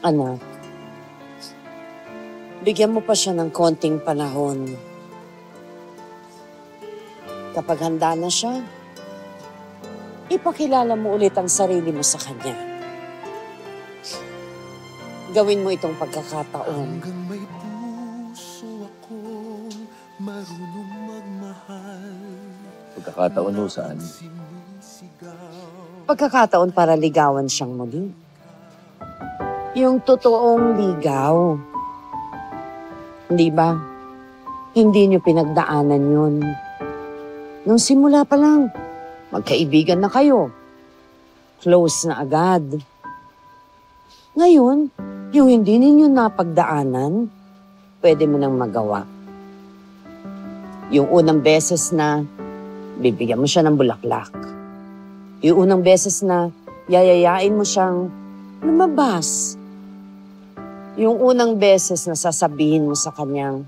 Anak, bigyan mo pa siya ng konting panahon. Kapag handa na siya, ipakilala mo ulit ang sarili mo sa kanya. Gawin mo itong pagkakataon. Hanggang may puso akong marunong magmahal. Pagkakataon mo saan? Pagkakataon para ligawan siyang muli. Yung totoong ligaw. Hindi ba? Hindi niyo pinagdaanan yun. Nung simula pa lang, magkaibigan na kayo. Close na agad. Ngayon, yung hindi ninyo napagdaanan, pwede mo nang magawa. Yung unang beses na bibigyan mo siya ng bulaklak. Yung unang beses na yayayain mo siyang lumabas. Yung unang beses na sasabihin mo sa kanyang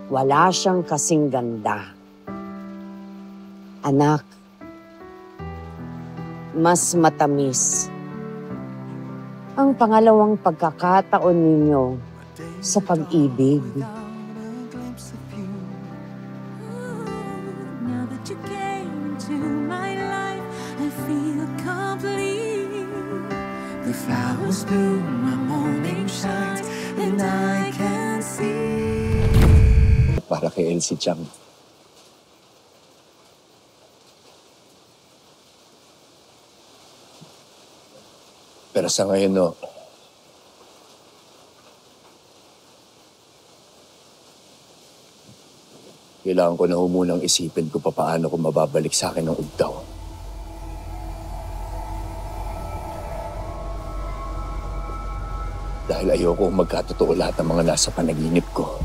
wala siyang kasing ganda. Anak, mas matamis ang pangalawang pagkakataon ninyo sa pag-ibig. Now that you came into my life, I feel complete. The flowers bloom, my morning shines, and I can see. Para kay Elsie Chang. Pero sa ngayon, no, kailangan ko na munang isipin ko paano ko mababalik sa akin ng ugdaw. Dahil ayoko magkatotoo lahat ng mga nasa panaginip ko.